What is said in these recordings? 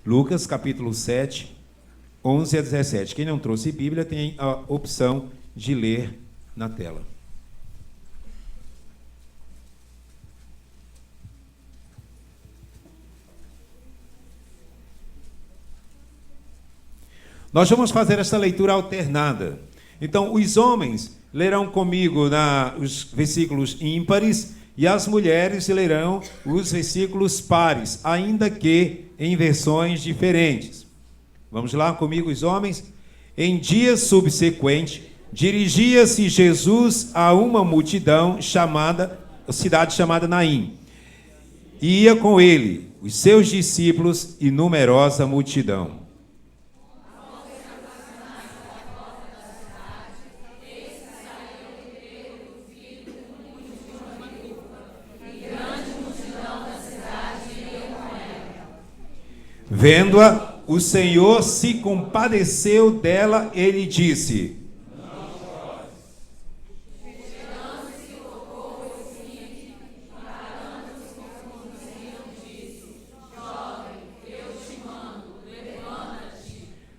Lucas, capítulo 7, 11 a 17. Quem não trouxe Bíblia tem a opção de ler na tela. Nós vamos fazer esta leitura alternada. Então, os homens lerão comigo os versículos ímpares e as mulheres lerão os versículos pares, ainda que em versões diferentes. Vamos lá comigo, os homens? Em dia subsequente, dirigia-se Jesus a uma multidão cidade chamada Naim. E ia com ele os seus discípulos e numerosa multidão. Vendo-a, o Senhor se compadeceu dela, ele disse: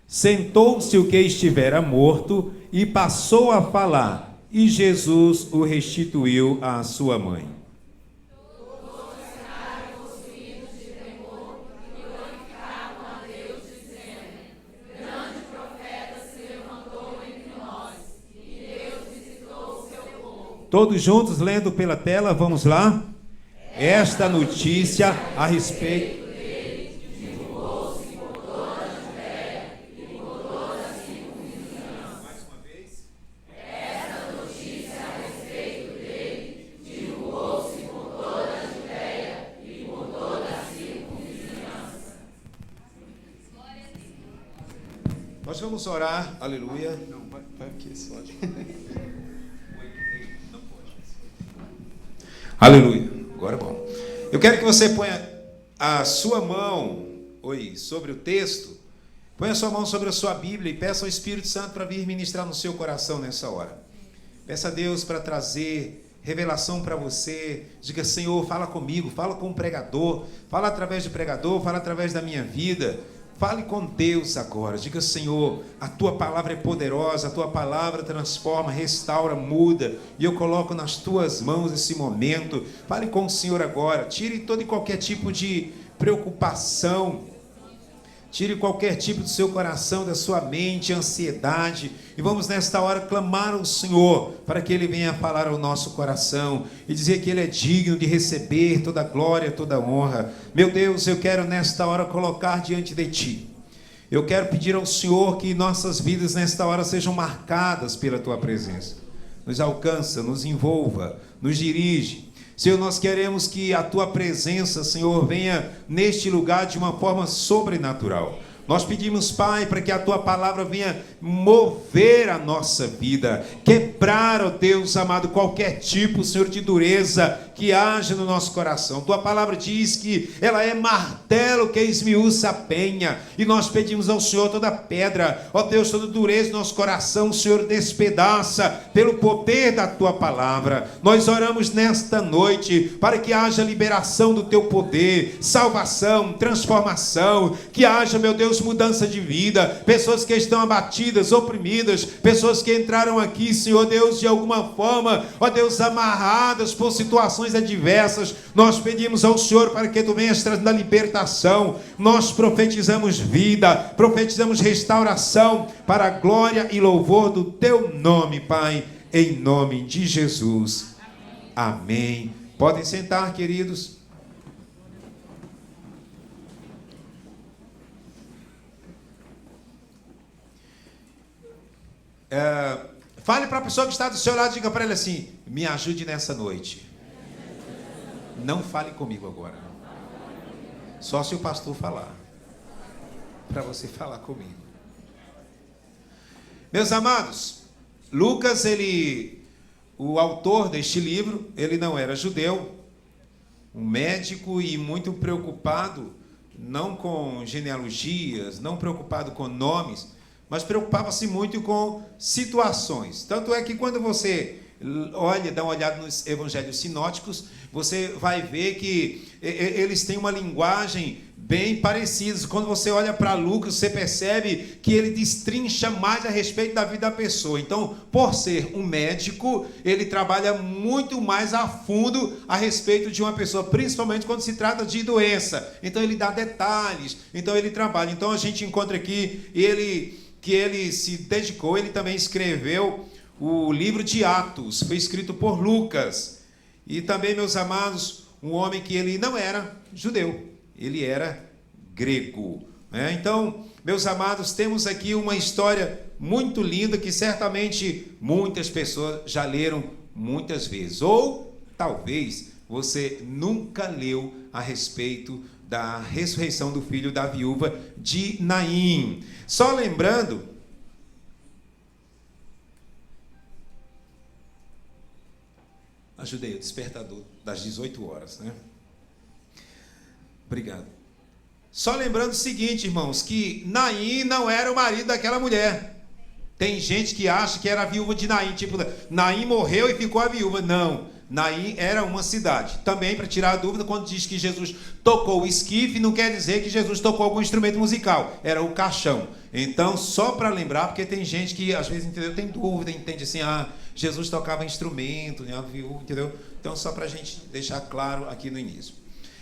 sentou-se o que estivera morto e passou a falar, e Jesus o restituiu à sua mãe. Todos juntos, lendo pela tela, vamos lá? Esta notícia a respeito dele divulgou-se por toda a Judéia e por toda a circunvizinhança. Mais uma vez. Esta notícia a respeito dele divulgou-se por toda a Judéia e por toda a circunvizinhança. Nós vamos orar, aleluia. Não, vai aqui, só. Aleluia. Agora é bom. Eu quero que você ponha a sua mão sobre o texto. Ponha a sua mão sobre a sua Bíblia e peça ao Espírito Santo para vir ministrar no seu coração nessa hora. Peça a Deus para trazer revelação para você. Diga: Senhor, fala comigo, fala com o pregador, fala através do pregador, fala através da minha vida. Fale com Deus agora. Diga: Senhor, a tua palavra é poderosa, a tua palavra transforma, restaura, muda, e eu coloco nas tuas mãos esse momento. Fale com o Senhor agora. Tire todo e qualquer tipo de preocupação, tire qualquer tipo do seu coração, da sua mente, ansiedade, e vamos nesta hora clamar ao Senhor para que Ele venha falar ao nosso coração e dizer que Ele é digno de receber toda a glória, toda a honra. Meu Deus, eu quero nesta hora colocar diante de Ti. Eu quero pedir ao Senhor que nossas vidas nesta hora sejam marcadas pela Tua presença. Nos alcança, nos envolva, nos dirige. Senhor, nós queremos que a Tua presença, Senhor, venha neste lugar de uma forma sobrenatural. Nós pedimos, Pai, para que a Tua palavra venha mover a nossa vida, quebrar, ó Deus amado, qualquer tipo, Senhor, de dureza que haja no nosso coração. Tua palavra diz que ela é martelo que esmiuça a penha, e nós pedimos ao Senhor toda pedra, ó Deus, toda dureza do nosso coração, Senhor, despedaça pelo poder da Tua palavra. Nós oramos nesta noite para que haja liberação do Teu poder, salvação, transformação, que haja, meu Deus, mudança de vida, pessoas que estão abatidas, oprimidas, pessoas que entraram aqui, Senhor Deus, de alguma forma, ó Deus, amarradas por situações adversas. Nós pedimos ao Senhor para que Tu venhas trazendo a libertação. Nós profetizamos vida, profetizamos restauração para a glória e louvor do Teu nome, Pai, em nome de Jesus. Amém. Podem sentar, queridos. Fale para a pessoa que está do seu lado, diga para ela assim: me ajude nessa noite. Não fale comigo agora, só se o pastor falar, para você falar comigo. Meus amados, Lucas, o autor deste livro, ele não era judeu, um médico e muito preocupado, não com genealogias, não preocupado com nomes, mas preocupava-se muito com situações. Tanto é que quando você dá uma olhada nos evangelhos sinóticos, você vai ver que eles têm uma linguagem bem parecidos. Quando você olha para Lucas, você percebe que ele destrincha mais a respeito da vida da pessoa. Então, por ser um médico, ele trabalha muito mais a fundo a respeito de uma pessoa, principalmente quando se trata de doença. Então, ele dá detalhes, então ele trabalha. Então, a gente encontra aqui que ele se dedicou, ele também escreveu o livro de Atos, foi escrito por Lucas. E também, meus amados, um homem que ele não era judeu, ele era grego. Então, meus amados, temos aqui uma história muito linda que certamente muitas pessoas já leram muitas vezes. Ou talvez você nunca leu a respeito da ressurreição do filho da viúva de Naim. Só lembrando, ajudei o despertador das 18 horas, né? Obrigado. Só lembrando o seguinte, irmãos, que Naim não era o marido daquela mulher. Tem gente que acha que era a viúva de Naim, tipo, Naim morreu e ficou a viúva. Não, Naim era uma cidade. Também, para tirar a dúvida, quando diz que Jesus tocou o esquife, não quer dizer que Jesus tocou algum instrumento musical, era o caixão. Então, só para lembrar, porque tem gente que às vezes, entendeu, tem dúvida, entende assim, Jesus tocava instrumento, né, a viúva, entendeu? Então, só para a gente deixar claro aqui no início.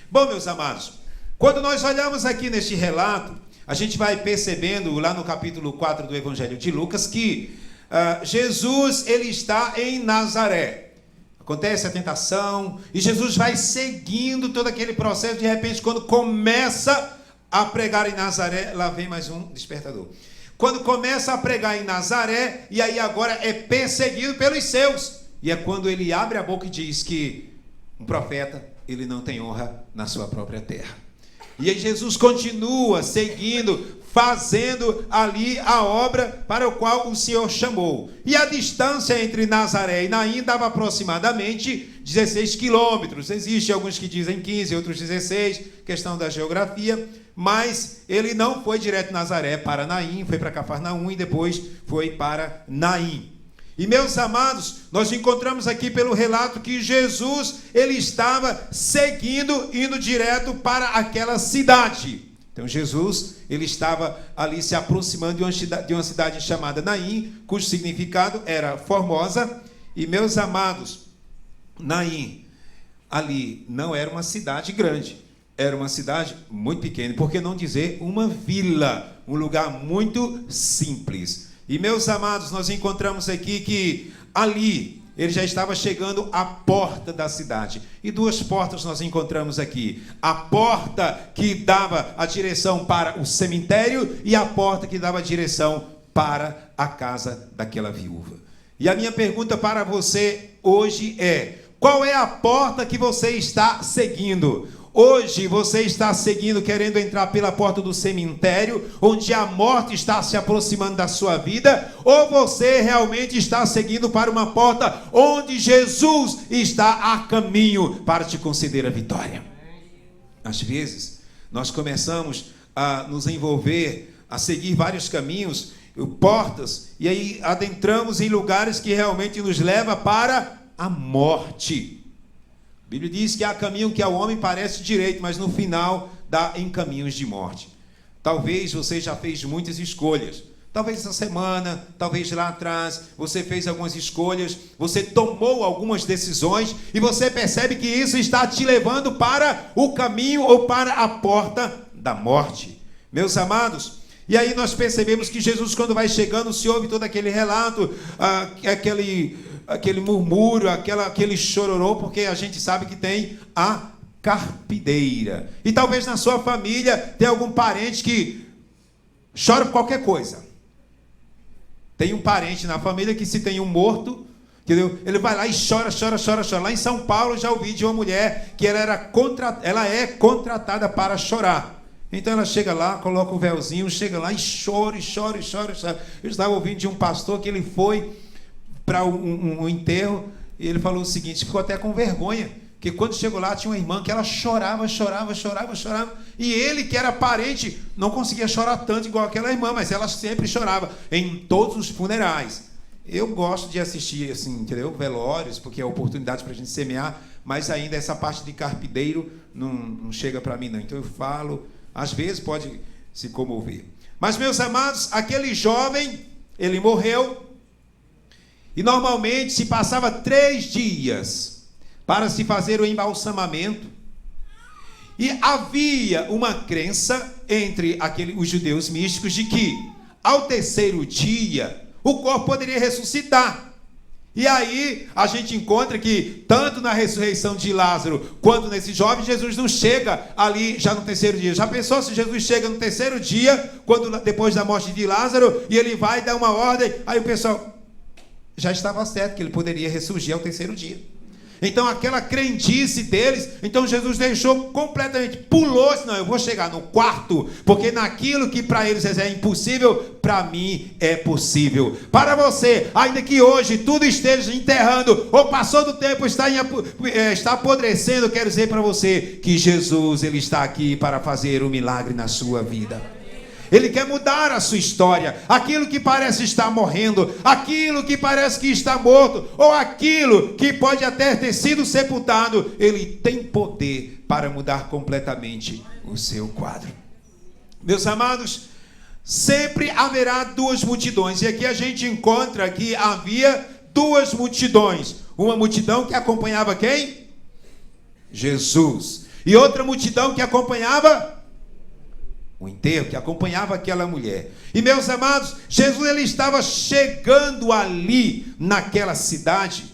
Bom, meus amados, quando nós olhamos aqui neste relato, a gente vai percebendo lá no capítulo 4 do Evangelho de Lucas que Jesus, ele está em Nazaré. Acontece a tentação e Jesus vai seguindo todo aquele processo. De repente, quando começa a pregar em Nazaré, lá vem mais um despertador. Quando começa a pregar em Nazaré, e aí agora é perseguido pelos seus. E é quando ele abre a boca e diz que um profeta, ele não tem honra na sua própria terra. E aí Jesus continua seguindo, fazendo ali a obra para o qual o Senhor chamou. E a distância entre Nazaré e Naim dava aproximadamente 16 quilômetros. Existem alguns que dizem 15, outros 16, questão da geografia. Mas ele não foi direto de Nazaré para Naim, foi para Cafarnaum e depois foi para Naim. E, meus amados, nós encontramos aqui pelo relato que Jesus, ele estava seguindo, indo direto para aquela cidade. Então, Jesus, ele estava ali se aproximando de uma cidade chamada Naim, cujo significado era formosa. E, meus amados, Naim, ali não era uma cidade grande, era uma cidade muito pequena, por que não dizer uma vila, um lugar muito simples. E, meus amados, nós encontramos aqui que ali ele já estava chegando à porta da cidade. E duas portas nós encontramos aqui. A porta que dava a direção para o cemitério e a porta que dava a direção para a casa daquela viúva. E a minha pergunta para você hoje é: qual é a porta que você está seguindo? Hoje você está seguindo, querendo entrar pela porta do cemitério, onde a morte está se aproximando da sua vida, ou você realmente está seguindo para uma porta onde Jesus está a caminho para te conceder a vitória? Às vezes, nós começamos a nos envolver, a seguir vários caminhos, portas, e aí adentramos em lugares que realmente nos levam para a morte. A Bíblia diz que há caminho que ao homem parece direito, mas no final dá em caminhos de morte. Talvez você já fez muitas escolhas. Talvez essa semana, talvez lá atrás, você fez algumas escolhas, você tomou algumas decisões e você percebe que isso está te levando para o caminho ou para a porta da morte. Meus amados, e aí nós percebemos que Jesus, quando vai chegando, se ouve todo aquele relato, aquele murmúrio, aquele chororô, porque a gente sabe que tem a carpideira. E talvez na sua família tenha algum parente que chora por qualquer coisa. Tem um parente na família que, se tem um morto, entendeu? Ele vai lá e chora. Lá em São Paulo eu já ouvi de uma mulher que ela é contratada para chorar. Então ela chega lá, coloca o véuzinho, chega lá e chora. Eu estava ouvindo de um pastor que ele foi para um enterro, e ele falou o seguinte, ficou até com vergonha, que quando chegou lá tinha uma irmã que ela chorava, e ele, que era parente, não conseguia chorar tanto igual aquela irmã, mas ela sempre chorava em todos os funerais. Eu gosto de assistir, assim, entendeu? Velórios, porque é oportunidade para a gente semear, mas ainda essa parte de carpideiro não chega para mim, não. Então eu falo às vezes pode se comover. Mas, meus amados, aquele jovem, ele morreu, e normalmente se passava 3 dias para se fazer o embalsamamento, e havia uma crença entre os judeus místicos de que, ao 3º dia, o corpo poderia ressuscitar. E aí a gente encontra que, tanto na ressurreição de Lázaro, quanto nesse jovem, Jesus não chega ali já no 3º dia. Já pensou se Jesus chega no 3º dia, depois da morte de Lázaro, e ele vai dar uma ordem, aí o pessoal já estava certo que ele poderia ressurgir ao 3º dia. Então aquela crendice deles, então Jesus deixou completamente, pulou, não, eu vou chegar no 4º, porque naquilo que para eles é impossível, para mim é possível. Para você, ainda que hoje tudo esteja enterrando, ou passou do tempo, está apodrecendo, quero dizer para você que Jesus, ele está aqui para fazer um milagre na sua vida. Ele quer mudar a sua história. Aquilo que parece estar morrendo, aquilo que parece que está morto, ou aquilo que pode até ter sido sepultado, ele tem poder para mudar completamente o seu quadro. Meus amados, sempre haverá 2 multidões. E aqui a gente encontra que havia 2 multidões. Uma multidão que acompanhava quem? Jesus. E outra multidão que acompanhava o enterro, que acompanhava aquela mulher. E, meus amados, Jesus, ele estava chegando ali naquela cidade.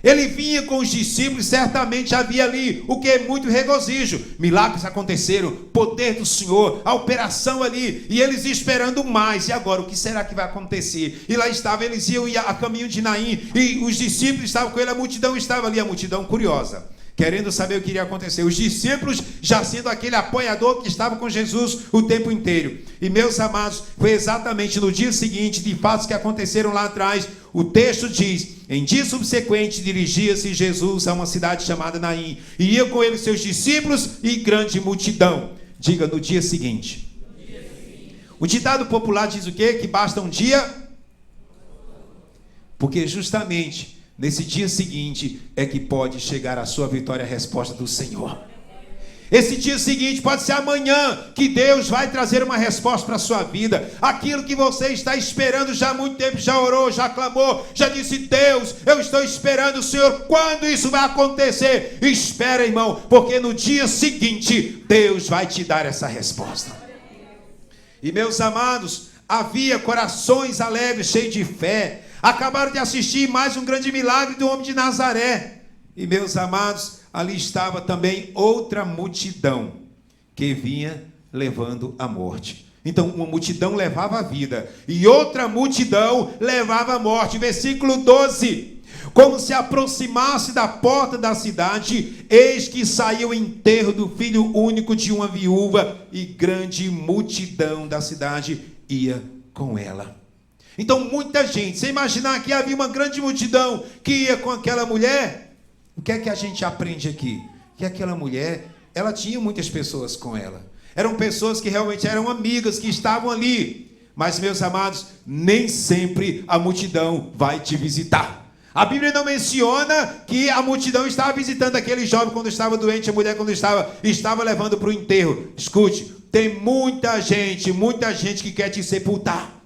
Ele vinha com os discípulos, certamente havia ali o que é muito regozijo. Milagres aconteceram, poder do Senhor, a operação ali, e eles esperando mais. E agora, o que será que vai acontecer? E lá estava, eles iam a caminho de Naim, e os discípulos estavam com ele, a multidão estava ali, a multidão curiosa, querendo saber o que iria acontecer. Os discípulos já sendo aquele apoiador que estava com Jesus o tempo inteiro. E, meus amados, foi exatamente no dia seguinte de fatos que aconteceram lá atrás. O texto diz: em dia subsequente dirigia-se Jesus a uma cidade chamada Naim, e ia com ele seus discípulos e grande multidão. Diga, no dia seguinte. O ditado popular diz o quê? Que basta um dia, porque justamente nesse dia seguinte é que pode chegar a sua vitória, a resposta do Senhor. Esse dia seguinte pode ser amanhã, que Deus vai trazer uma resposta para a sua vida. Aquilo que você está esperando já há muito tempo, já orou, já clamou, já disse: Deus, eu estou esperando o Senhor, quando isso vai acontecer? Espera, irmão, porque no dia seguinte Deus vai te dar essa resposta. E, meus amados, havia corações alegres, cheios de fé. Acabaram de assistir mais um grande milagre do homem de Nazaré. E, meus amados, ali estava também outra multidão que vinha levando a morte. Então, uma multidão levava a vida e outra multidão levava a morte. Versículo 12. Como se aproximasse da porta da cidade, eis que saiu o enterro do filho único de uma viúva, e grande multidão da cidade ia com ela. Então, muita gente, você imaginar que havia uma grande multidão que ia com aquela mulher, o que é que a gente aprende aqui? Que aquela mulher, ela tinha muitas pessoas com ela. Eram pessoas que realmente eram amigas, que estavam ali. Mas, meus amados, nem sempre a multidão vai te visitar. A Bíblia não menciona que a multidão estava visitando aquele jovem quando estava doente, a mulher quando estava levando para o enterro. Escute, tem muita gente que quer te sepultar.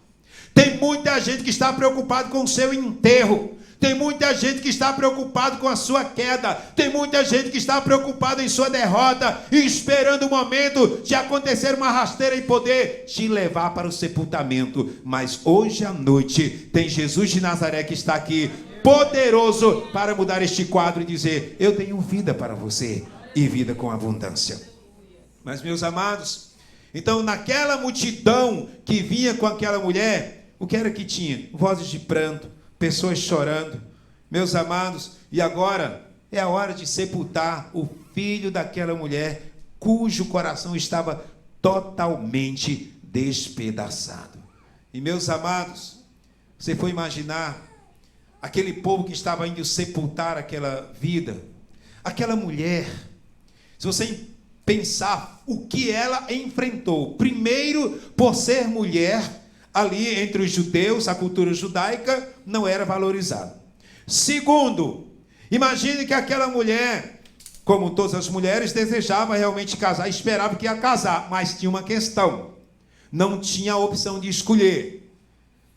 Tem muita gente que está preocupado com o seu enterro. Tem muita gente que está preocupado com a sua queda. Tem muita gente que está preocupada em sua derrota e esperando o momento de acontecer uma rasteira e poder te levar para o sepultamento. Mas hoje à noite tem Jesus de Nazaré que está aqui, poderoso para mudar este quadro e dizer: eu tenho vida para você e vida com abundância. Mas, meus amados, então naquela multidão que vinha com aquela mulher, o que era que tinha? Vozes de pranto, pessoas chorando. Meus amados, e agora é a hora de sepultar o filho daquela mulher, cujo coração estava totalmente despedaçado. E, meus amados, você foi imaginar aquele povo que estava indo sepultar aquela vida, aquela mulher. Se você pensar o que ela enfrentou, primeiro, por ser mulher, ali entre os judeus, a cultura judaica não era valorizada. Segundo, imagine que aquela mulher como todas as mulheres, desejava realmente casar, esperava que ia casar, mas tinha uma questão: não tinha a opção de escolher.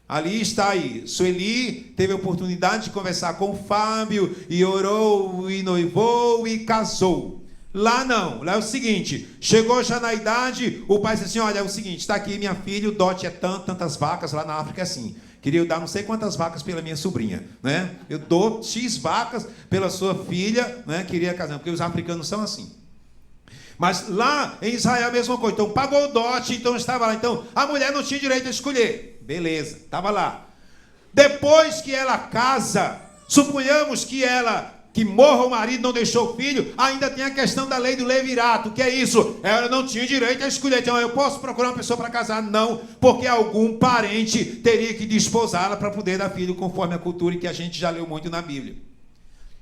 Ali está aí, Sueli teve a oportunidade de conversar com o Fábio, e orou, e noivou, e casou. Lá não, lá é o seguinte: chegou já na idade, o pai disse assim: olha, é o seguinte, está aqui minha filha, o dote é tantas vacas, lá na África é assim. Queria dar não sei quantas vacas pela minha sobrinha, né? Eu dou X vacas pela sua filha, né? Queria casar, porque os africanos são assim. Mas lá em Israel a mesma coisa. Então pagou o dote, então estava lá. Então a mulher não tinha direito a escolher. Beleza, estava lá. Depois que ela casa, suponhamos que morra o marido, não deixou o filho, ainda tem a questão da lei do levirato. Que é isso? Ela não tinha direito a escolher. Então eu posso procurar uma pessoa para casar? Não, porque algum parente teria que desposá-la para poder dar filho, conforme a cultura que a gente já leu muito na Bíblia.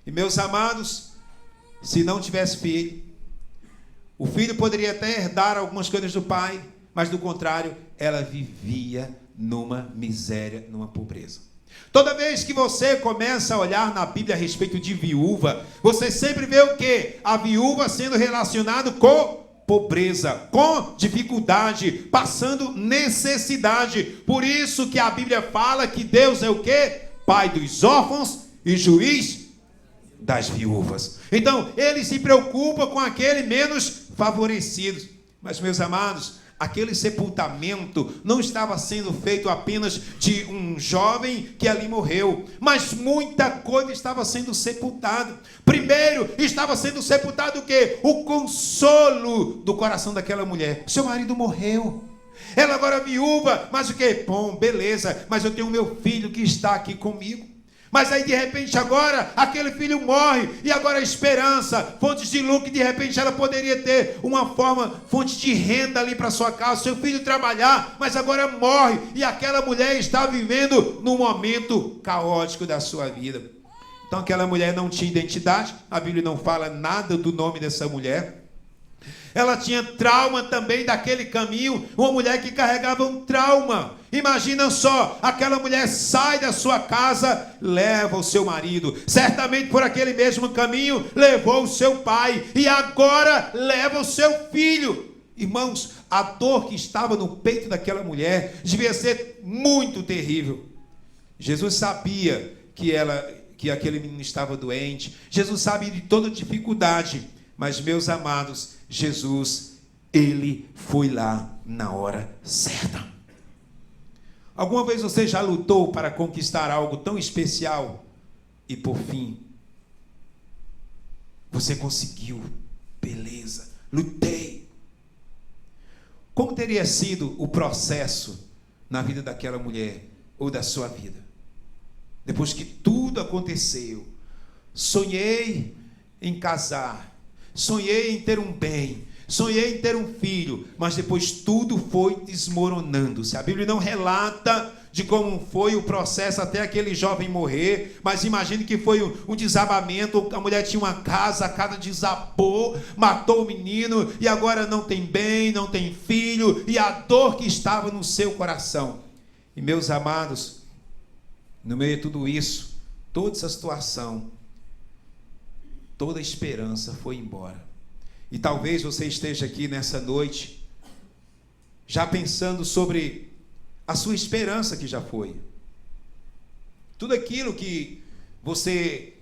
E meus amados, se não tivesse filho, o filho poderia até herdar algumas coisas do pai, mas do contrário, ela vivia numa miséria, numa pobreza. Toda vez que você começa a olhar na Bíblia a respeito de viúva, você sempre vê o quê? A viúva sendo relacionada com pobreza, com dificuldade, passando necessidade. Por isso que a Bíblia fala que Deus é o quê? Pai dos órfãos e juiz das viúvas. Então, ele se preocupa com aquele menos favorecido. Mas, meus amados, aquele sepultamento não estava sendo feito apenas de um jovem que ali morreu, mas muita coisa estava sendo sepultada. Primeiro, estava sendo sepultado o quê? O consolo do coração daquela mulher. Seu marido morreu. Ela agora é viúva, mas o quê? Bom, beleza, mas eu tenho meu filho que está aqui comigo. Mas aí de repente agora aquele filho morre, e agora a esperança, fontes de lucro, de repente ela poderia ter uma forma, fonte de renda ali para sua casa, seu filho trabalhar, mas agora morre, e aquela mulher está vivendo num momento caótico da sua vida. Então aquela mulher não tinha identidade, a Bíblia não fala nada do nome dessa mulher. Ela tinha trauma também daquele caminho, uma mulher que carregava um trauma. Imagina só, aquela mulher sai da sua casa, leva o seu marido, certamente por aquele mesmo caminho levou o seu pai, e agora leva o seu filho. Irmãos, a dor que estava no peito daquela mulher devia ser muito terrível. Jesus sabia que aquele menino estava doente, Jesus sabia de toda dificuldade, mas, meus amados, Jesus, ele foi lá na hora certa. Alguma vez você já lutou para conquistar algo tão especial e por fim você conseguiu? Beleza, lutei. Como teria sido o processo na vida daquela mulher ou da sua vida? Depois que tudo aconteceu, sonhei em casar, sonhei em ter um bem, sonhei em ter um filho, mas depois tudo foi desmoronando. Se a Bíblia não relata de como foi o processo até aquele jovem morrer, mas imagine que foi um desabamento. A mulher tinha uma casa, a casa desabou, matou o menino, e agora não tem bem, não tem filho, e a dor que estava no seu coração. E, meus amados, no meio de tudo isso, toda essa situação, toda a esperança foi embora. E talvez você esteja aqui nessa noite já pensando sobre a sua esperança que já foi. Tudo aquilo que você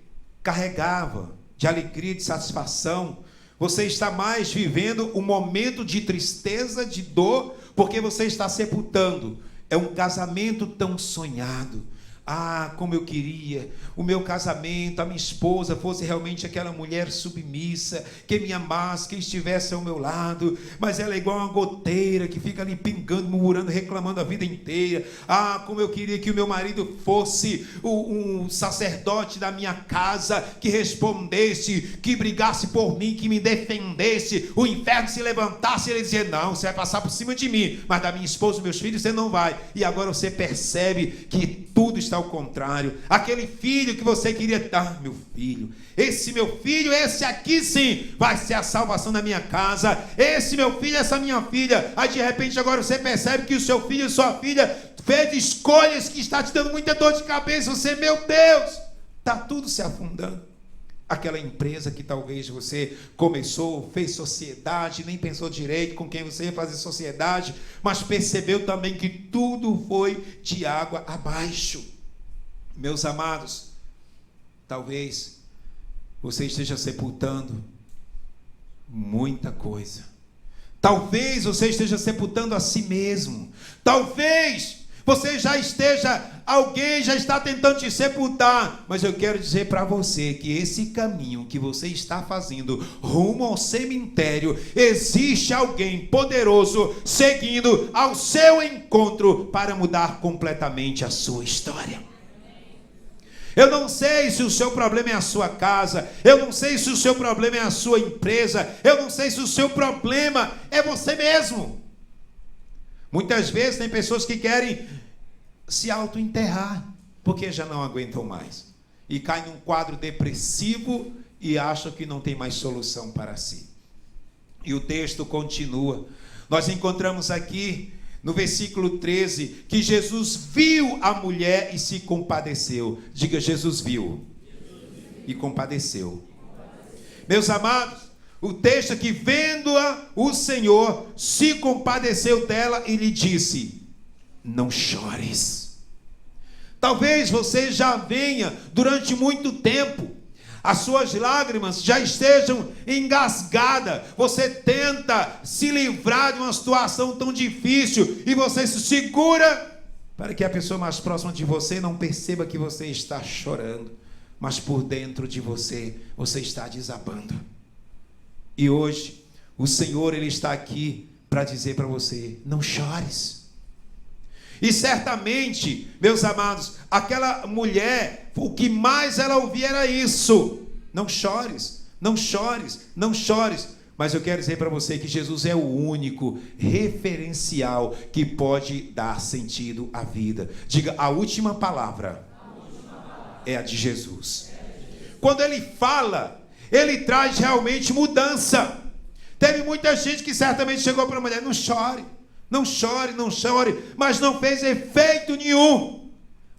carregava de alegria, de satisfação, você está mais vivendo um momento de tristeza, de dor, porque você está sepultando. É um casamento tão sonhado. Ah, como eu queria o meu casamento, a minha esposa fosse realmente aquela mulher submissa, que me amasse, que estivesse ao meu lado, mas ela é igual uma goteira que fica ali pingando, murmurando, reclamando a vida inteira. Ah, como eu queria que o meu marido fosse um sacerdote da minha casa, que respondesse, que brigasse por mim, que me defendesse, o inferno se levantasse e ele dizia: não, você vai passar por cima de mim, mas da minha esposa e meus filhos você não vai. E agora você percebe que tudo está ao contrário. Aquele filho que você queria dar, meu filho, esse meu filho, esse aqui sim vai ser a salvação da minha casa, esse meu filho, essa minha filha. Aí de repente agora você percebe que o seu filho e sua filha fez escolhas que está te dando muita dor de cabeça. Você, meu Deus, está tudo se afundando. aquela empresa que talvez você começou, fez sociedade, nem pensou direito com quem você ia fazer sociedade, mas percebeu também que tudo foi de água abaixo. Meus amados, talvez você esteja sepultando muita coisa. Talvez você esteja sepultando a si mesmo. Talvez você alguém já está tentando te sepultar. Mas eu quero dizer para você que esse caminho que você está fazendo rumo ao cemitério, existe alguém poderoso seguindo ao seu encontro para mudar completamente a sua história. Eu não sei se o seu problema é a sua casa, eu não sei se o seu problema é a sua empresa, eu não sei se o seu problema é você mesmo. Muitas vezes tem pessoas que querem se auto-enterrar, porque já não aguentam mais. E caem num quadro depressivo e acham que não tem mais solução para si. E o texto continua. Nós encontramos aqui no versículo 13, que Jesus viu a mulher e se compadeceu. Diga, Jesus viu e compadeceu. Meus amados, o texto aqui, vendo-a, o Senhor se compadeceu dela e lhe disse: não chores. Talvez você já venha durante muito tempo, as suas lágrimas já estejam engasgadas, você tenta se livrar de uma situação tão difícil e você se segura para que a pessoa mais próxima de você não perceba que você está chorando, mas por dentro de você, você está desabando. E hoje, o Senhor, Ele está aqui para dizer para você: não chores. E certamente, meus amados, aquela mulher, o que mais ela ouvia era isso: não chores, não chores, não chores. Mas eu quero dizer para você que Jesus é o único referencial que pode dar sentido à vida. Diga, a última palavra é a de Jesus. Quando Ele fala, Ele traz realmente mudança. Teve muita gente que certamente chegou para a mulher: não chore, não chore, não chore, mas não fez efeito nenhum.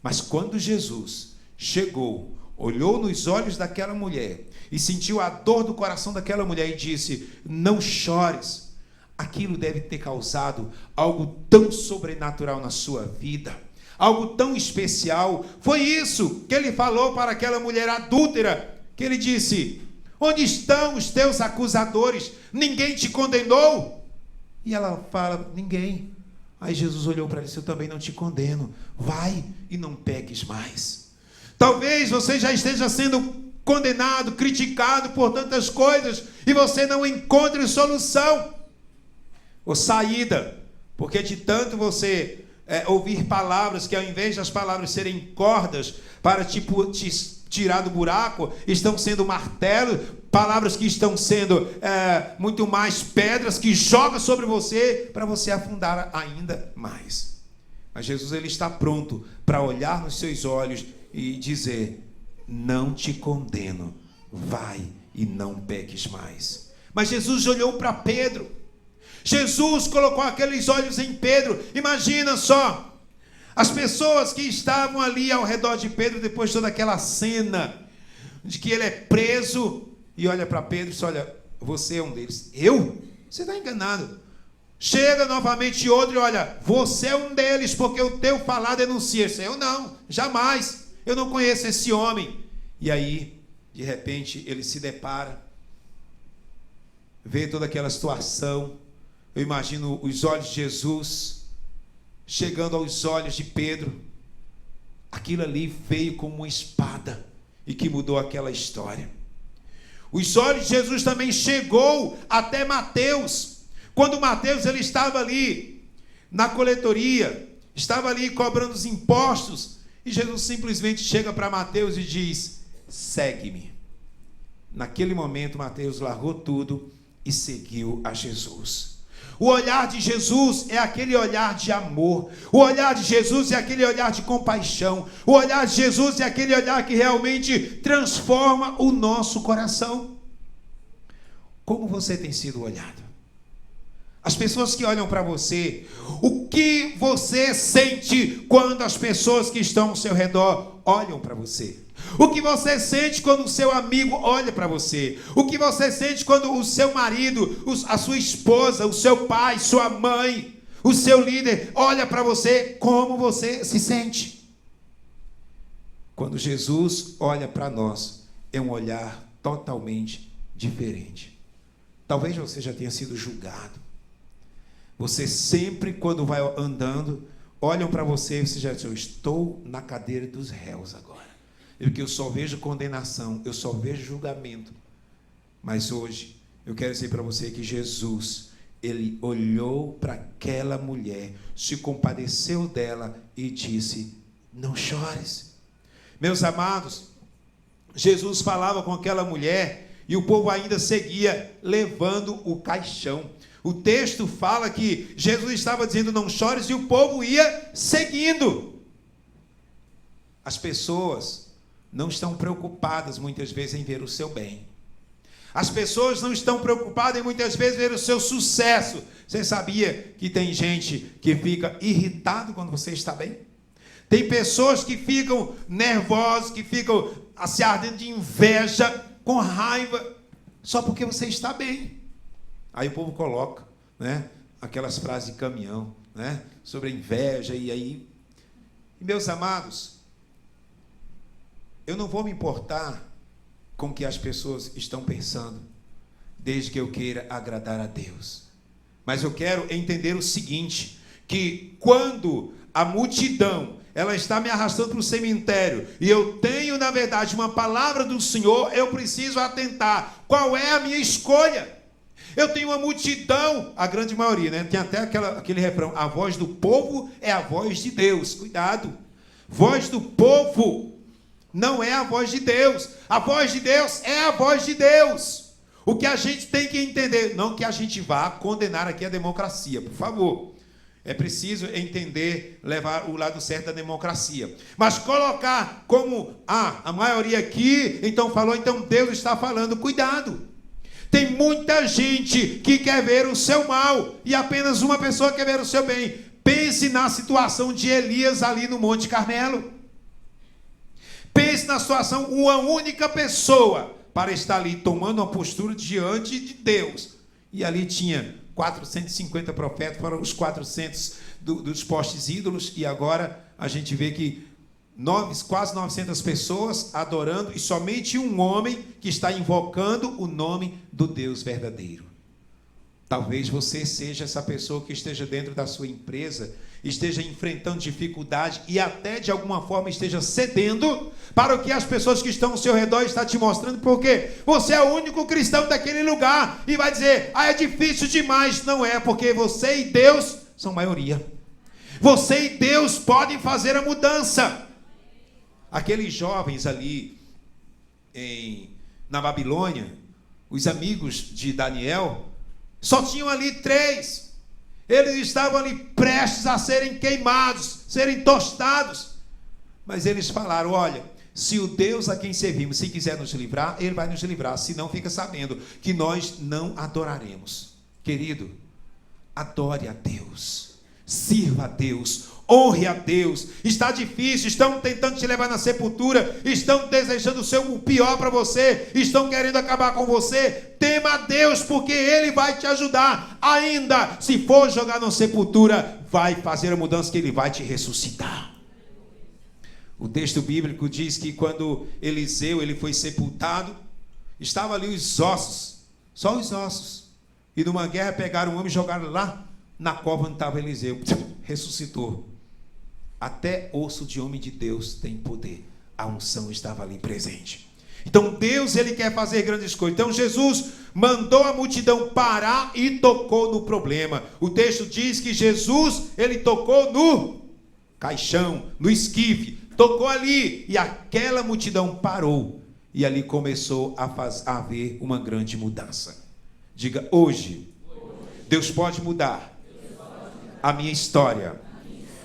Mas quando Jesus chegou, olhou nos olhos daquela mulher e sentiu a dor do coração daquela mulher e disse: não chores, aquilo deve ter causado algo tão sobrenatural na sua vida, algo tão especial. Foi isso que Ele falou para aquela mulher adúltera, que Ele disse: onde estão os teus acusadores? Ninguém te condenou? E ela fala: ninguém. Aí Jesus olhou para ela e disse: eu também não te condeno, vai e não peques mais. Talvez você já esteja sendo condenado, criticado por tantas coisas e você não encontre solução ou saída, porque de tanto você ouvir palavras que, ao invés das palavras serem cordas para te tirar do buraco, estão sendo martelos, palavras que estão sendo muito mais pedras que jogam sobre você para você afundar ainda mais. Mas Jesus, Ele está pronto para olhar nos seus olhos e dizer: não te condeno, vai e não peques mais. Mas Jesus olhou para Pedro, Jesus colocou aqueles olhos em Pedro. Imagina só, as pessoas que estavam ali ao redor de Pedro, depois de toda aquela cena de que ele é preso, e olha para Pedro e diz: olha, você é um deles. Eu? Você está enganado. Chega novamente outro e olha: você é um deles, porque o teu falar denuncia. Eu não, jamais, eu não conheço esse homem. E aí, de repente, ele se depara, vê toda aquela situação. Eu imagino os olhos de Jesus chegando aos olhos de Pedro. Aquilo ali veio como uma espada e que mudou aquela história. Os olhos de Jesus também chegou até Mateus. Quando Mateus, ele estava ali na coletoria, estava ali cobrando os impostos, e Jesus simplesmente chega para Mateus e diz: segue-me. Naquele momento, Mateus largou tudo e seguiu a Jesus. O olhar de Jesus é aquele olhar de amor. O olhar de Jesus é aquele olhar de compaixão. O olhar de Jesus é aquele olhar que realmente transforma o nosso coração. Como você tem sido olhado? As pessoas que olham para você, o que você sente quando as pessoas que estão ao seu redor olham para você? O que você sente quando o seu amigo olha para você? O que você sente quando o seu marido, a sua esposa, o seu pai, sua mãe, o seu líder olha para você? Como você se sente? Quando Jesus olha para nós, é um olhar totalmente diferente. Talvez você já tenha sido julgado. Você sempre, quando vai andando, olham para você e você já diz: eu estou na cadeira dos réus agora. Porque eu só vejo condenação, eu só vejo julgamento. Mas hoje, eu quero dizer para você que Jesus, ele olhou para aquela mulher, se compadeceu dela e disse: não chores. Meus amados, Jesus falava com aquela mulher e o povo ainda seguia levando o caixão. O texto fala que Jesus estava dizendo: não chores, e o povo ia seguindo. As pessoas não estão preocupadas muitas vezes em ver o seu bem. As pessoas não estão preocupadas em muitas vezes ver o seu sucesso. Você sabia que tem gente que fica irritado quando você está bem? Tem pessoas que ficam nervosas, que ficam se ardendo de inveja, com raiva, só porque você está bem. Aí o povo coloca, né, aquelas frases de caminhão, né, sobre a inveja, e meus amados, eu não vou me importar com o que as pessoas estão pensando, desde que eu queira agradar a Deus. Mas eu quero entender o seguinte, que quando a multidão, ela está me arrastando para o cemitério, e eu tenho, na verdade, uma palavra do Senhor, eu preciso atentar. Qual é a minha escolha? Eu tenho uma multidão, a grande maioria, né? Tem até aquele refrão: a voz do povo é a voz de Deus. Cuidado. Voz do povo não é a voz de Deus. A voz de Deus é a voz de Deus. O que a gente tem que entender, não que a gente vá condenar aqui a democracia, por favor. É preciso entender, levar o lado certo da democracia. Mas colocar como, a maioria aqui, então falou, então Deus está falando. Cuidado. Tem muita gente que quer ver o seu mal e apenas uma pessoa quer ver o seu bem. Pense na situação de Elias ali no Monte Carmelo. Pense na situação, uma única pessoa para estar ali tomando uma postura diante de Deus. E ali tinha 450 profetas, foram os 400 dos postes ídolos, e agora a gente vê que quase 900 pessoas adorando, e somente um homem que está invocando o nome do Deus verdadeiro. Talvez você seja essa pessoa que esteja dentro da sua empresa, esteja enfrentando dificuldade e até de alguma forma esteja cedendo para o que as pessoas que estão ao seu redor estão te mostrando, porque você é o único cristão daquele lugar, e vai dizer: é difícil demais. Não é, porque você e Deus são maioria. Você e Deus podem fazer a mudança. Aqueles jovens ali na Babilônia, os amigos de Daniel, só tinham ali 3. Eles estavam ali prestes a serem queimados, serem tostados. Mas eles falaram: olha, se o Deus a quem servimos, se quiser nos livrar, Ele vai nos livrar. Se não, fica sabendo que nós não adoraremos. Querido, adore a Deus, sirva a Deus, honre a Deus. Está difícil, estão tentando te levar na sepultura, estão desejando o pior para você, estão querendo acabar com você. Tema a Deus, porque Ele vai te ajudar. Ainda se for jogar na sepultura, vai fazer a mudança, que Ele vai te ressuscitar. O texto bíblico diz que quando Eliseu ele foi sepultado, estavam ali os ossos, só os ossos, e numa guerra pegaram um homem e jogaram lá na cova onde estava Eliseu. Ressuscitou. Até osso de homem de Deus tem poder. A unção estava ali presente. Então Deus, Ele quer fazer grandes coisas. Então Jesus mandou a multidão parar e tocou no problema. O texto diz que Jesus, Ele tocou no caixão, no esquife, tocou ali, e aquela multidão parou, e ali começou a haver uma grande mudança. Diga: hoje Deus pode mudar a minha história.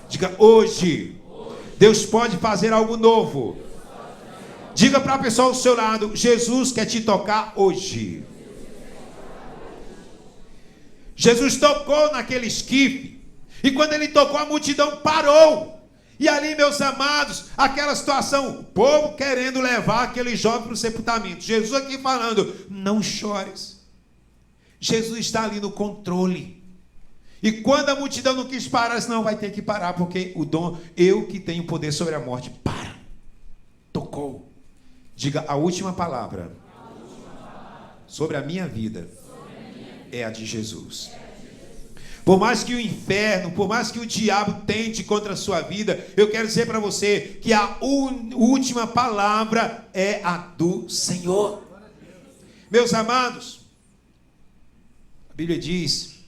Diga: hoje Deus pode fazer algo novo. Diga para a pessoa ao seu lado: Jesus quer te tocar hoje. Jesus tocou naquele esquife, e quando Ele tocou, a multidão parou. E ali, meus amados, aquela situação, o povo querendo levar aquele jovem para o sepultamento. Jesus aqui falando, não chores. Jesus está ali no controle. E quando a multidão não quis parar, não vai ter que parar, porque o dom, eu que tenho poder sobre a morte, para. Tocou. Diga, a última palavra sobre a minha vida é a de Jesus. Por mais que o inferno, por mais que o diabo tente contra a sua vida, eu quero dizer para você que a última palavra é a do Senhor. Meus amados, a Bíblia diz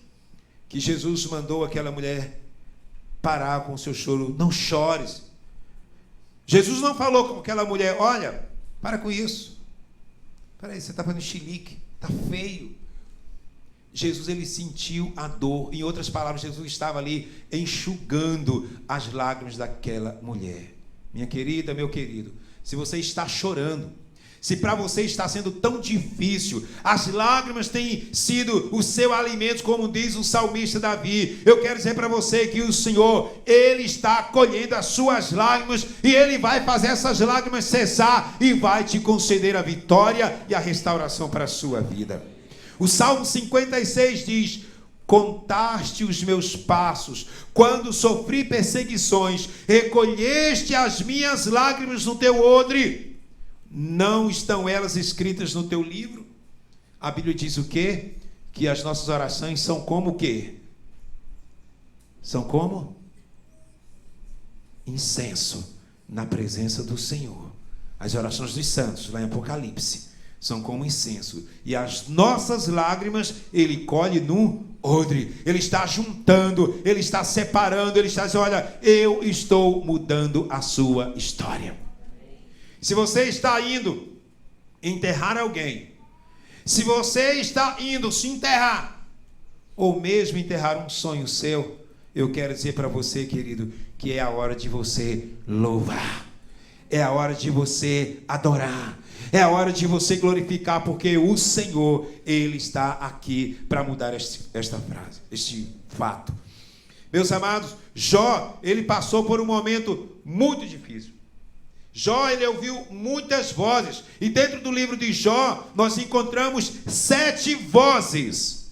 que Jesus mandou aquela mulher parar com o seu choro. Não chores. Jesus não falou com aquela mulher, olha, para com isso. Espera aí, você está fazendo chilique, está feio. Jesus, ele sentiu a dor. Em outras palavras, Jesus estava ali enxugando as lágrimas daquela mulher. Minha querida, meu querido, se você está chorando, se para você está sendo tão difícil, as lágrimas têm sido o seu alimento, como diz o salmista Davi, eu quero dizer para você que o Senhor, ele está acolhendo as suas lágrimas e ele vai fazer essas lágrimas cessar e vai te conceder a vitória e a restauração para a sua vida. O Salmo 56 diz, contaste os meus passos, quando sofri perseguições, recolheste as minhas lágrimas no teu odre. Não estão elas escritas no teu livro? A Bíblia diz o quê? Que as nossas orações são como o quê? São como? Incenso na presença do Senhor. As orações dos santos, lá em Apocalipse, são como incenso. E as nossas lágrimas, ele colhe no odre. Ele está juntando, ele está separando, ele está dizendo, olha, eu estou mudando a sua história. Se você está indo enterrar alguém, se você está indo se enterrar, ou mesmo enterrar um sonho seu, eu quero dizer para você, querido, que é a hora de você louvar, é a hora de você adorar, é a hora de você glorificar, porque o Senhor, ele está aqui para mudar esta frase, este fato. Meus amados, Jó, ele passou por um momento muito difícil. Jó, ele ouviu muitas vozes, e dentro do livro de Jó, nós encontramos 7 vozes.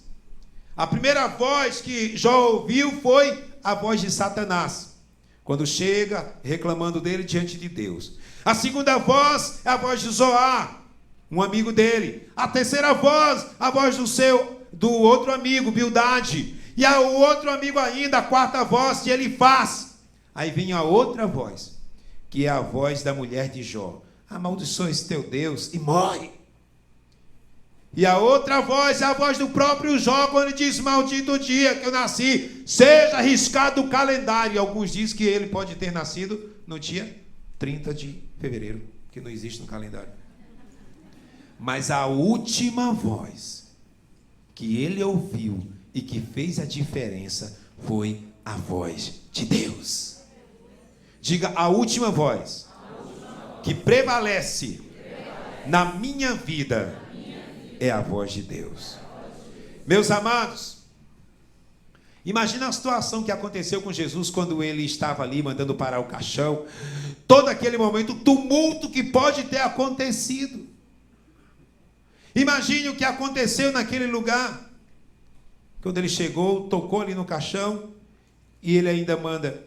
A primeira voz que Jó ouviu foi a voz de Satanás, quando chega reclamando dele diante de Deus. A segunda voz é a voz de Zoar, um amigo dele. A terceira voz, a voz do outro amigo, Bildade. E o outro amigo ainda, a quarta voz de Elifaz. Aí vem a outra voz, que é a voz da mulher de Jó. Amaldiçoa esse teu Deus e morre. E a outra voz é a voz do próprio Jó, quando ele diz, maldito o dia que eu nasci, seja arriscado o calendário. E alguns dizem que ele pode ter nascido no dia 30 de fevereiro, que não existe no calendário. Mas a última voz que ele ouviu e que fez a diferença foi a voz de Deus. Diga, a última voz que prevalece na minha vida é a voz de Deus. Meus amados, imagina a situação que aconteceu com Jesus quando ele estava ali mandando parar o caixão. Todo aquele momento, o tumulto que pode ter acontecido. Imagine o que aconteceu naquele lugar. Quando ele chegou, tocou ali no caixão, e ele ainda manda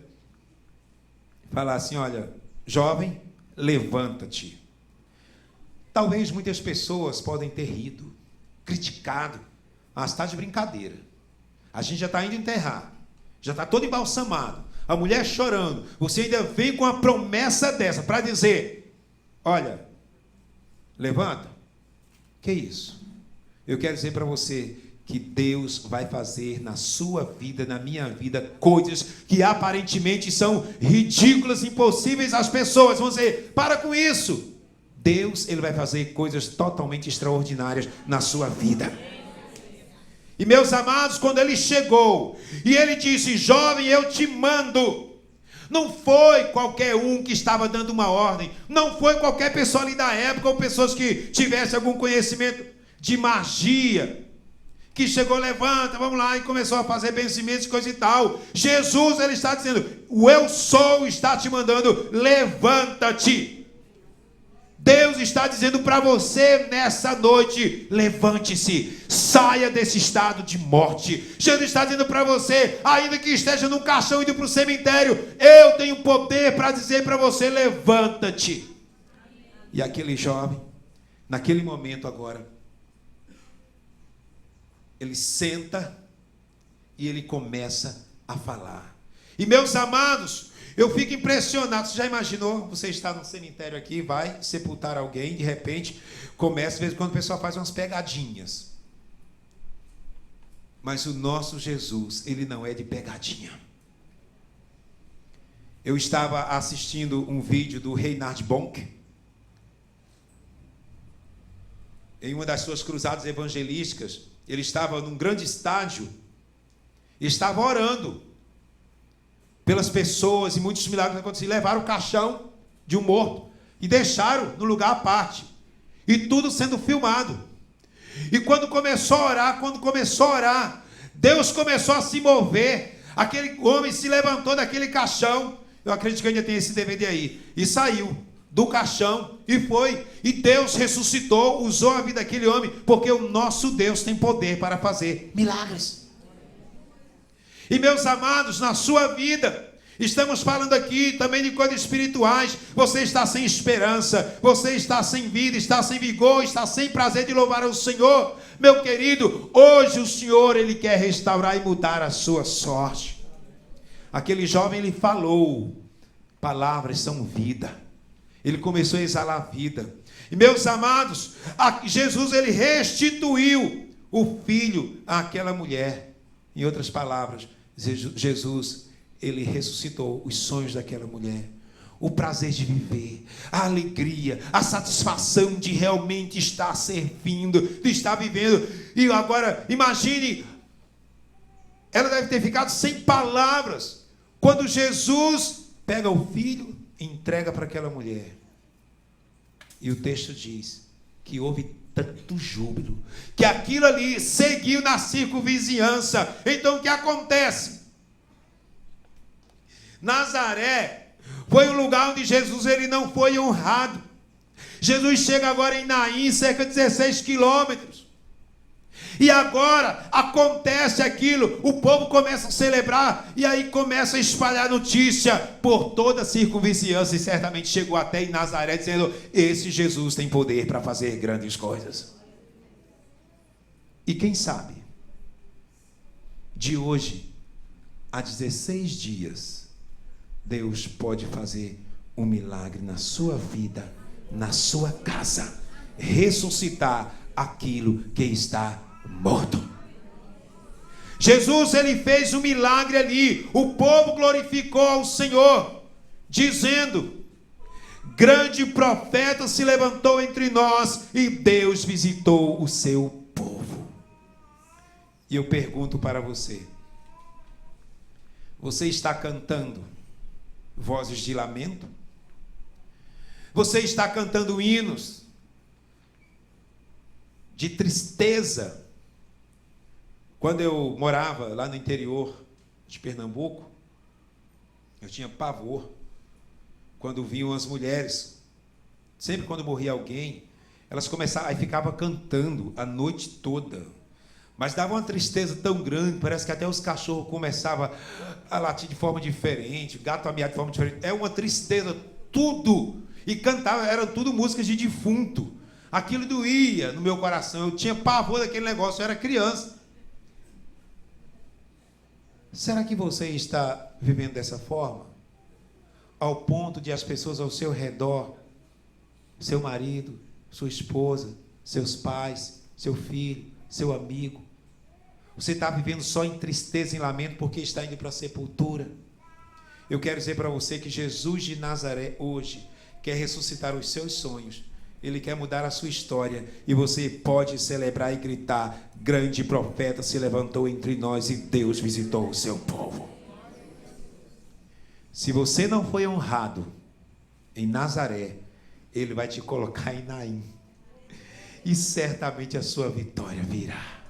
falar assim, olha, jovem, levanta-te. Talvez muitas pessoas podem ter rido, criticado, mas está de brincadeira. A gente já está indo enterrar, já está todo embalsamado, a mulher chorando, você ainda vem com uma promessa dessa para dizer, olha, levanta. Que isso? Eu quero dizer para você que Deus vai fazer na sua vida, na minha vida, coisas que aparentemente são ridículas, impossíveis às pessoas. Vão dizer, para com isso. Deus, ele vai fazer coisas totalmente extraordinárias na sua vida. E meus amados, quando ele chegou e ele disse, jovem, eu te mando. Não foi qualquer um que estava dando uma ordem. Não foi qualquer pessoa ali da época ou pessoas que tivessem algum conhecimento de magia. que chegou, levanta, vamos lá, e começou a fazer benzimentos e coisa e tal. Jesus, ele está dizendo, o eu sou está te mandando, levanta-te. Deus está dizendo para você nessa noite, levante-se, saia desse estado de morte. Jesus está dizendo para você, ainda que esteja num caixão indo para o cemitério, eu tenho poder para dizer para você, levanta-te. E aquele jovem, naquele momento agora, ele senta e ele começa a falar. E meus amados, eu fico impressionado. Você já imaginou? Você está no cemitério aqui, vai sepultar alguém, de repente, começa, de vez em quando o pessoal faz umas pegadinhas. Mas o nosso Jesus, ele não é de pegadinha. Eu estava assistindo um vídeo do Reinhard Bonk, em uma das suas cruzadas evangelísticas. Ele estava num grande estádio e estava orando pelas pessoas, e muitos milagres aconteceram. Levaram o caixão de um morto e deixaram no lugar à parte, e tudo sendo filmado. E quando começou a orar, Deus começou a se mover. Aquele homem se levantou daquele caixão, eu acredito que ainda tem esse DVD aí, e saiu do caixão e foi, e Deus ressuscitou, usou a vida daquele homem, porque o nosso Deus tem poder para fazer milagres. E meus amados, na sua vida, estamos falando aqui também de coisas espirituais. Você está sem esperança, você está sem vida, está sem vigor, está sem prazer de louvar ao Senhor. Meu querido, hoje o Senhor, ele quer restaurar e mudar a sua sorte. Aquele jovem, ele falou, palavras são vida. Ele começou a exalar vida. E meus amados, Jesus, ele restituiu o filho àquela mulher. Em outras palavras, Jesus, ele ressuscitou os sonhos daquela mulher, o prazer de viver, a alegria, a satisfação de realmente estar servindo, de estar vivendo. E agora, imagine, ela deve ter ficado sem palavras, quando Jesus pega o filho e entrega para aquela mulher. E o texto diz que houve tanto júbilo, que aquilo ali seguiu na circunvizinhança. Então o que acontece? Nazaré foi um lugar onde Jesus, ele não foi honrado. Jesus chega agora em Naim, cerca de 16 quilômetros. E agora acontece aquilo, o povo começa a celebrar, e aí começa a espalhar notícia por toda a circunvizinhança, e certamente chegou até em Nazaré, dizendo, esse Jesus tem poder para fazer grandes coisas. E quem sabe, de hoje a 16 dias, Deus pode fazer um milagre na sua vida, na sua casa, ressuscitar aquilo que está morto. Jesus, ele fez um milagre ali, o povo glorificou ao Senhor, dizendo, grande profeta se levantou entre nós, e Deus visitou o seu povo. E eu pergunto para você, você está cantando vozes de lamento? Você está cantando hinos de tristeza? Quando eu morava lá no interior de Pernambuco, eu tinha pavor quando vinham as mulheres. Sempre quando morria alguém, elas começavam, aí ficavam cantando a noite toda. Mas dava uma tristeza tão grande, parece que até os cachorros começavam a latir de forma diferente, o gato a miar de forma diferente. É uma tristeza, tudo. E cantava, eram tudo músicas de defunto. Aquilo doía no meu coração, eu tinha pavor daquele negócio, eu era criança. Será que você está vivendo dessa forma? Ao ponto de as pessoas ao seu redor, seu marido, sua esposa, seus pais, seu filho, seu amigo, você está vivendo só em tristeza e lamento porque está indo para a sepultura? Eu quero dizer para você que Jesus de Nazaré hoje quer ressuscitar os seus sonhos. Ele quer mudar a sua história, e você pode celebrar e gritar, grande profeta se levantou entre nós e Deus visitou o seu povo. Se você não foi honrado em Nazaré, ele vai te colocar em Naim, e certamente a sua vitória virá.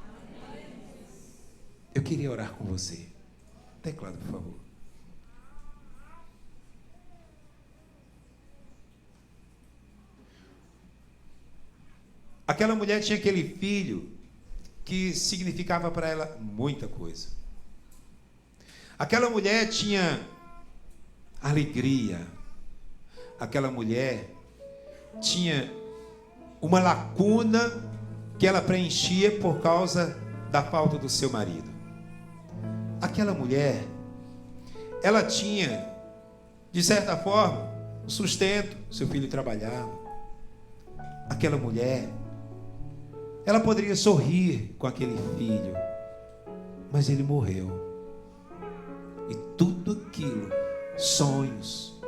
Eu queria orar com você. Teclado, por favor. Aquela mulher tinha aquele filho que significava para ela muita coisa. Aquela mulher tinha alegria. Aquela mulher tinha uma lacuna que ela preenchia por causa da falta do seu marido. Aquela mulher, ela tinha, de certa forma, sustento, seu filho trabalhava. Aquela mulher, ela poderia sorrir com aquele filho, mas ele morreu. E tudo aquilo, sonhos,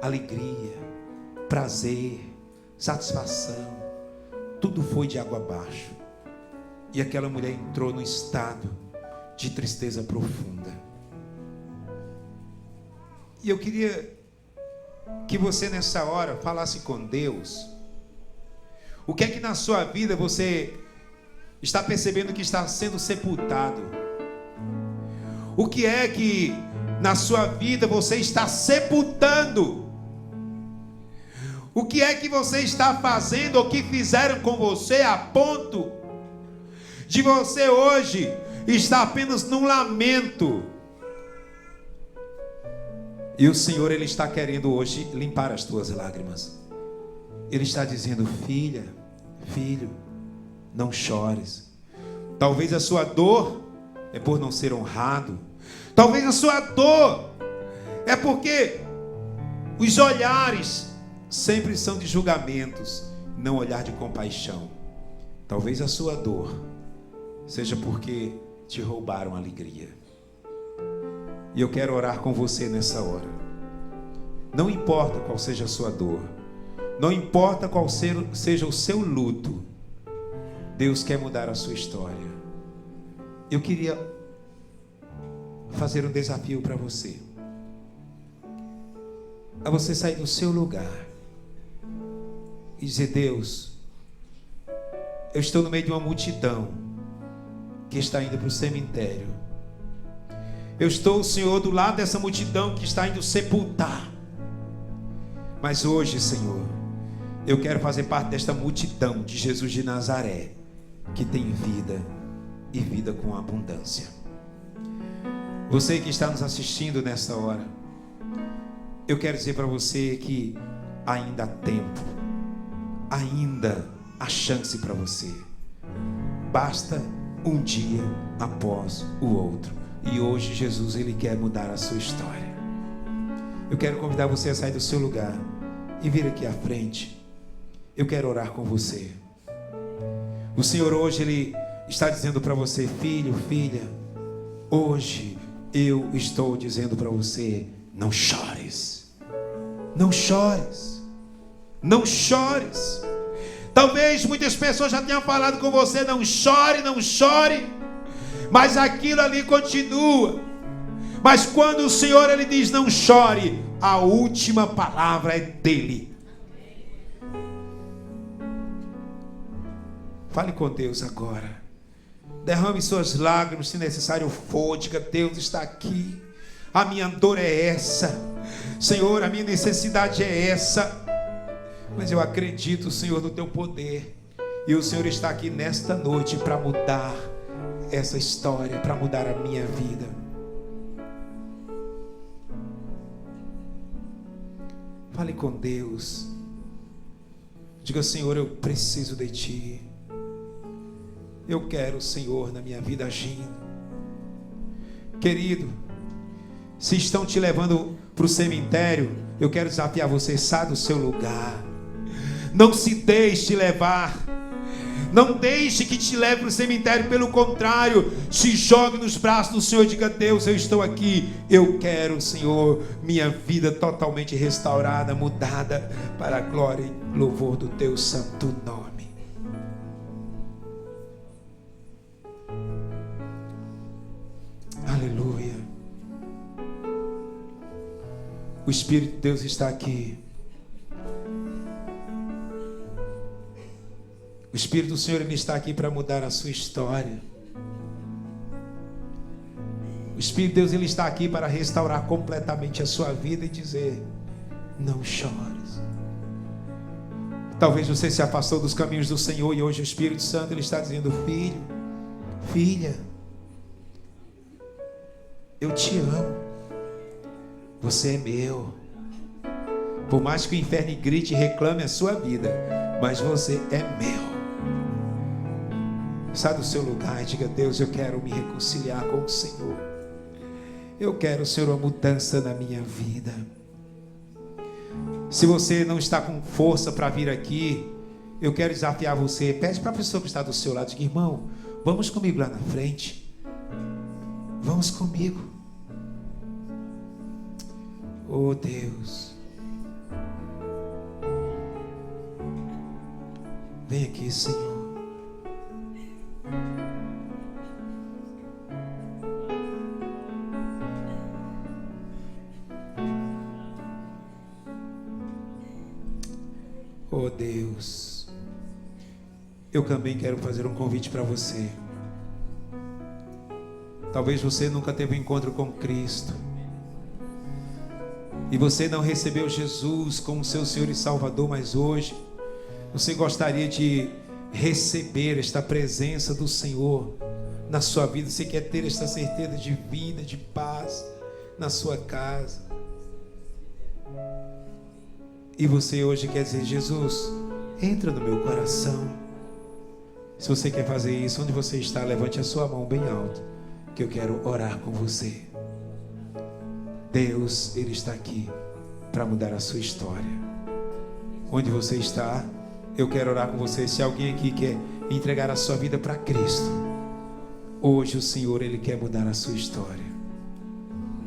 alegria, prazer, satisfação, tudo foi de água abaixo. E aquela mulher entrou num estado de tristeza profunda. E eu queria que você nessa hora falasse com Deus. O que é que na sua vida você está percebendo que está sendo sepultado? O que é que na sua vida você está sepultando? O que é que você está fazendo ou que fizeram com você a ponto de você hoje estar apenas num lamento? E o Senhor, Ele está querendo hoje limpar as tuas lágrimas. Ele está dizendo: filha, filho, não chores. Talvez a sua dor é por não ser honrado. Talvez a sua dor é porque os olhares sempre são de julgamentos, não olhar de compaixão. Talvez a sua dor seja porque te roubaram a alegria. E eu quero orar com você nessa hora. Não importa qual seja a sua dor, não importa qual seja o seu luto, Deus quer mudar a sua história. Eu queria fazer um desafio para você. A você sair do seu lugar e dizer: Deus, eu estou no meio de uma multidão que está indo para o cemitério. Eu estou, Senhor, do lado dessa multidão que está indo sepultar. Mas hoje, Senhor, eu quero fazer parte desta multidão de Jesus de Nazaré, que tem vida e vida com abundância. Você que está nos assistindo nesta hora, eu quero dizer para você que ainda há tempo, ainda há chance para você. Basta um dia após o outro. E hoje Jesus, Ele quer mudar a sua história. Eu quero convidar você a sair do seu lugar e vir aqui à frente. Eu quero orar com você. O Senhor hoje, Ele está dizendo para você: filho, filha, hoje eu estou dizendo para você: não chores. Não chores. Não chores. Talvez muitas pessoas já tenham falado com você: não chore, não chore. Mas aquilo ali continua. Mas quando o Senhor, Ele diz: não chore, a última palavra é dele. Fale com Deus agora. Derrame suas lágrimas, se necessário for. Diga: Deus está aqui. A minha dor é essa. Senhor, a minha necessidade é essa. Mas eu acredito, Senhor, no teu poder. E o Senhor está aqui nesta noite para mudar essa história, para mudar a minha vida. Fale com Deus. Diga: Senhor, eu preciso de Ti. Eu quero o Senhor na minha vida agindo. Querido, se estão te levando para o cemitério, eu quero desafiar você: sai do seu lugar. Não se deixe levar. Não deixe que te leve para o cemitério. Pelo contrário, se jogue nos braços do Senhor e diga: Deus, eu estou aqui. Eu quero, Senhor, minha vida totalmente restaurada, mudada para a glória e louvor do teu santo nome. Aleluia. O Espírito de Deus está aqui. O Espírito do Senhor, Ele está aqui para mudar a sua história. Espírito de Deus, Ele está aqui para restaurar completamente a sua vida e dizer: não chores. Talvez você se afastou dos caminhos do Senhor e hoje o Espírito Santo Ele está dizendo: filho, filha, eu te amo, você é meu. Por mais que o inferno grite e reclame a sua vida, mas você é meu. Sai do seu lugar e diga: Deus, eu quero me reconciliar com o Senhor. Eu quero, Senhor, uma mudança na minha vida. Se você não está com força para vir aqui, eu quero desafiar você. Pede para a pessoa que está do seu lado, diga: irmão, vamos comigo lá na frente. Vamos comigo. Oh Deus, vem aqui, Senhor. Oh Deus, eu também quero fazer um convite para você. Talvez você nunca teve um encontro com Cristo e você não recebeu Jesus como seu Senhor e Salvador, mas hoje você gostaria de receber esta presença do Senhor na sua vida. Você quer ter esta certeza de vida, de paz na sua casa. E você hoje quer dizer: Jesus, entra no meu coração. Se você quer fazer isso, onde você está, levante a sua mão bem alto, que eu quero orar com você. Deus, Ele está aqui para mudar a sua história. Onde você está, eu quero orar com você. Se alguém aqui quer entregar a sua vida para Cristo, hoje o Senhor, Ele quer mudar a sua história.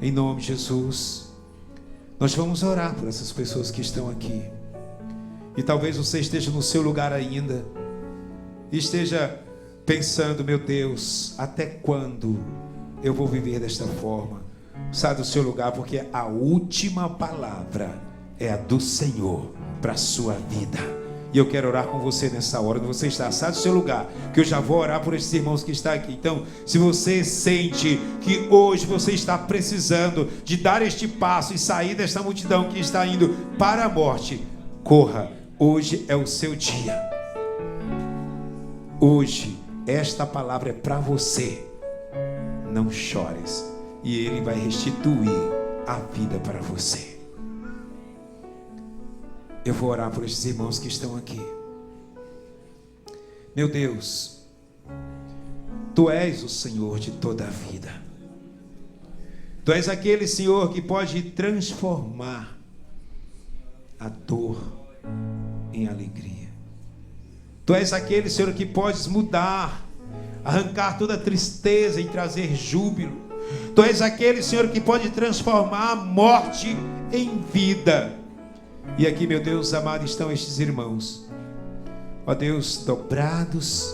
Em nome de Jesus, nós vamos orar por essas pessoas que estão aqui. E talvez você esteja no seu lugar ainda e esteja pensando: meu Deus, até quando eu vou viver desta forma? Sai do seu lugar, porque a última palavra é a do Senhor para a sua vida. E eu quero orar com você nessa hora onde você está. Sai do seu lugar, que eu já vou orar por esses irmãos que estão aqui. Então, se você sente que hoje você está precisando de dar este passo e sair desta multidão que está indo para a morte, corra. Hoje é o seu dia. Hoje, esta palavra é para você. Não chores, e Ele vai restituir a vida para você. Eu vou orar por esses irmãos que estão aqui. Meu Deus, Tu és o Senhor de toda a vida. Tu és aquele, Senhor, que pode transformar a dor em alegria. Tu és aquele, Senhor, que podes mudar, arrancar toda a tristeza e trazer júbilo. Tu és aquele, Senhor, que pode transformar a morte em vida. E aqui, meu Deus amado, estão estes irmãos, ó Deus, dobrados,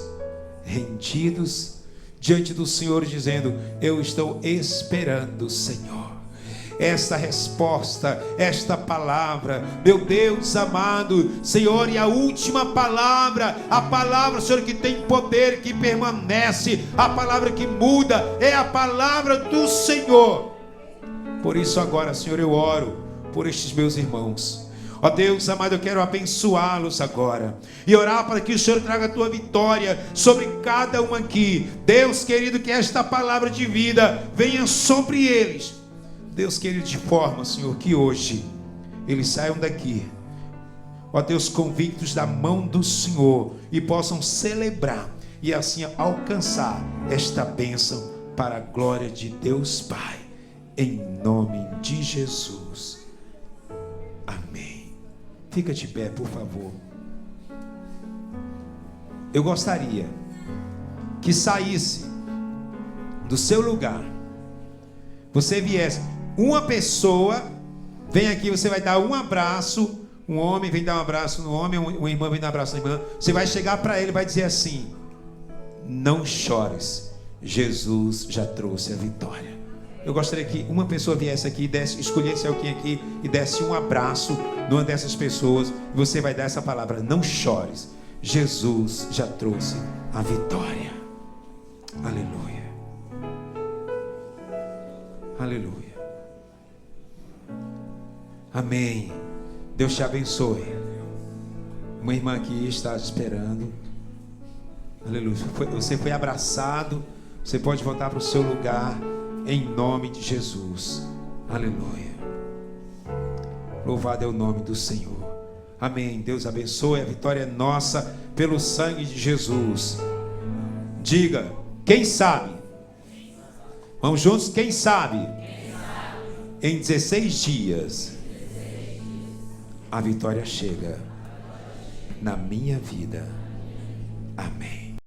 rendidos diante do Senhor, dizendo: eu estou esperando, Senhor, esta resposta, esta palavra, meu Deus amado, Senhor, e a última palavra, a palavra, Senhor, que tem poder, que permanece, a palavra que muda, é a palavra do Senhor. Por isso agora, Senhor, eu oro por estes meus irmãos. Ó Deus amado, eu quero abençoá-los agora e orar para que o Senhor traga a tua vitória sobre cada um aqui. Deus querido, que esta palavra de vida venha sobre eles. Deus querido, de forma, Senhor, que hoje eles saiam daqui, ó Deus, convictos da mão do Senhor e possam celebrar e assim alcançar esta bênção para a glória de Deus Pai, em nome de Jesus. Amém. Fica de pé, por favor. Eu gostaria que saísse do seu lugar, você viesse, uma pessoa vem aqui, você vai dar um abraço, um homem vem dar um abraço no homem, uma irmã vem dar um abraço na irmã, você vai chegar para ele e vai dizer assim: não chores, Jesus já trouxe a vitória. Eu gostaria que uma pessoa viesse aqui e desse, escolhesse alguém aqui e desse um abraço numa dessas pessoas, e você vai dar essa palavra: não chores, Jesus já trouxe a vitória. Aleluia. Aleluia. Amém. Deus te abençoe. Uma irmã aqui está esperando. Aleluia. Você foi abraçado. Você pode voltar para o seu lugar em nome de Jesus. Aleluia. Louvado é o nome do Senhor. Amém. Deus abençoe. A vitória é nossa pelo sangue de Jesus. Diga, quem sabe? Vamos juntos? Quem sabe? Em 16 dias a vitória chega na minha vida. Amém.